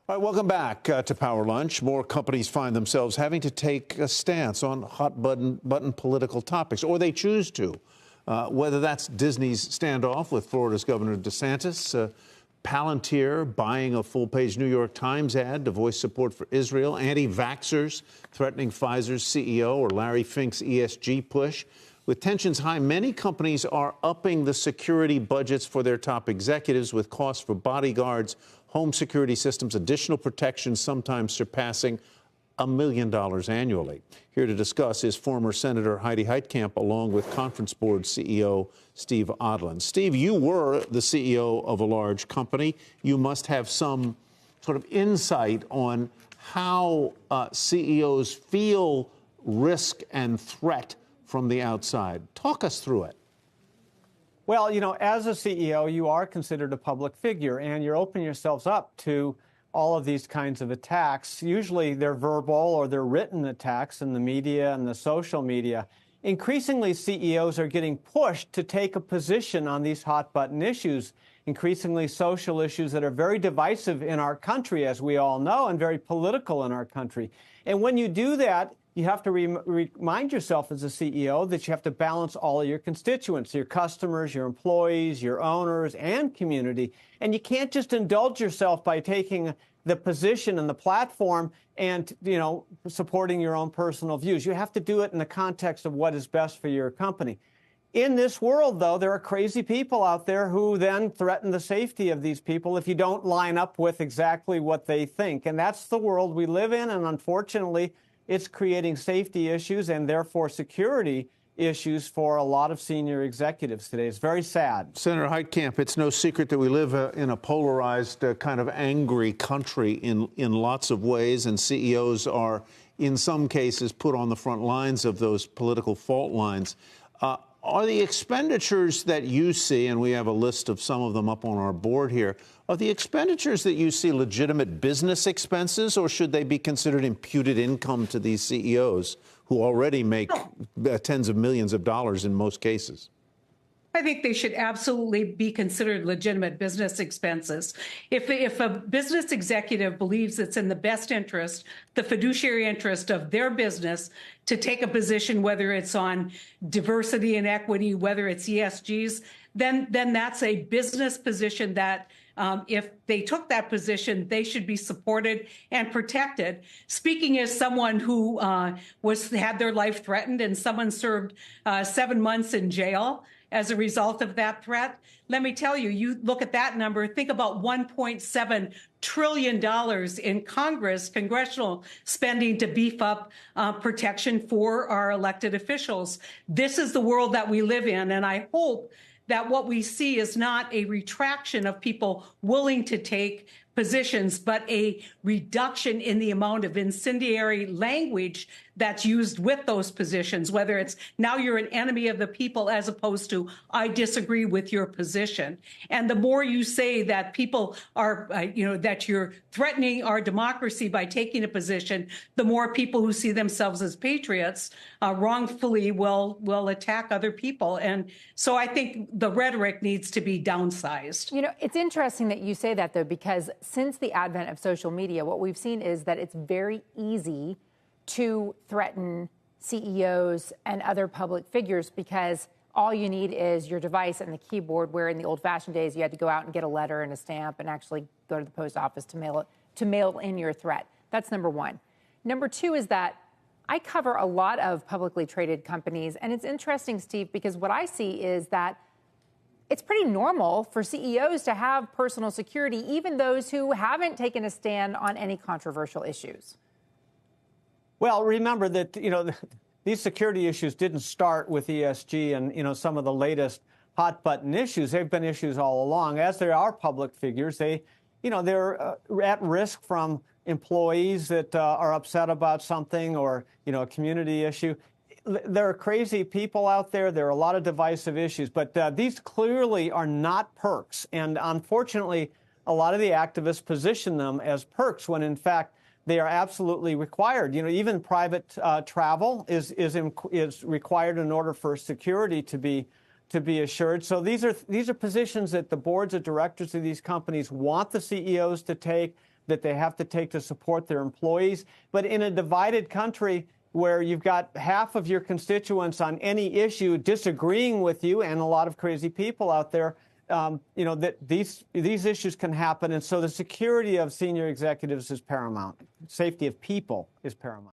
All right, welcome back to Power Lunch. More companies find themselves having to take a stance on hot button political topics, or they choose to. Whether that's Disney's standoff with Florida's Governor DeSantis, Palantir buying a full-page New York Times ad to voice support for Israel, anti-vaxxers threatening Pfizer's CEO, or Larry Fink's ESG push. With tensions high, many companies are upping the security budgets for their top executives, with costs for bodyguards, home security systems, additional protections sometimes surpassing $1 million annually. Here to discuss is former Senator Heidi Heitkamp, along with Conference Board CEO Steve Odland. Steve, you were the CEO of a large company. You must have some sort of insight on how CEOs feel risk and threat from the outside. Talk us through it. Well, as a CEO, you are considered a public figure, and you're opening yourselves up to all of these kinds of attacks. Usually they're verbal or they're written attacks in the media and the social media. Increasingly, CEOs are getting pushed to take a position on these hot-button issues, increasingly social issues that are very divisive in our country, as we all know, and very political in our country. And when you do that, you have to remind yourself as a CEO that you have to balance all of your constituents, your customers, your employees, your owners, and community. And you can't just indulge yourself by taking the position and the platform and, supporting your own personal views. You have to do it in the context of what is best for your company. In this world, though, there are crazy people out there who then threaten the safety of these people if you don't line up with exactly what they think. And that's the world we live in. And unfortunately, it's creating safety issues and therefore security issues for a lot of senior executives today. It's very sad. Senator Heitkamp, it's no secret that we live in a polarized, kind of angry country in lots of ways, and CEOs are, in some cases, put on the front lines of those political fault lines. Are the expenditures that you see, and we have a list of some of them up on our board here, are the expenditures that you see legitimate business expenses, or should they be considered imputed income to these CEOs who already make tens of millions of dollars in most cases? I think they should absolutely be considered legitimate business expenses. If a business executive believes it's in the best interest, the fiduciary interest of their business, to take a position, whether it's on diversity and equity, whether it's ESGs, then that's a business position that if they took that position, they should be supported and protected. Speaking as someone who had their life threatened and someone served 7 months in jail as a result of that threat, let me tell you, you look at that number, think about $1.7 trillion in congressional spending to beef up protection for our elected officials. This is the world that we live in, and I hope that what we see is not a retraction of people willing to take positions, but a reduction in the amount of incendiary language that's used with those positions, whether it's now you're an enemy of the people as opposed to I disagree with your position. And the more you say that people are, that you're threatening our democracy by taking a position, the more people who see themselves as patriots wrongfully will attack other people. And so I think the rhetoric needs to be downsized. It's interesting that you say that, though, because since the advent of social media, what we've seen is that it's very easy to threaten CEOs and other public figures because all you need is your device and the keyboard, where in the old-fashioned days you had to go out and get a letter and a stamp and actually go to the post office to mail in your threat. That's number one. Number two is that I cover a lot of publicly traded companies, and it's interesting, Steve, because what I see is that it's pretty normal for CEOs to have personal security, even those who haven't taken a stand on any controversial issues. Well, remember that, these security issues didn't start with ESG and, some of the latest hot button issues. They've been issues all along. As there are public figures, they're at risk from employees that are upset about something or, a community issue. There are crazy people out there. There are a lot of divisive issues, but these clearly are not perks. And unfortunately, a lot of the activists position them as perks when, in fact, they are absolutely required. Even private travel is required in order for security to be assured. So these are positions that the boards of directors of these companies want the CEOs to take. that they have to take to support their employees. But in a divided country where you've got half of your constituents on any issue disagreeing with you, and a lot of crazy people out there, that these issues can happen. And so the security of senior executives is paramount. Safety of people is paramount.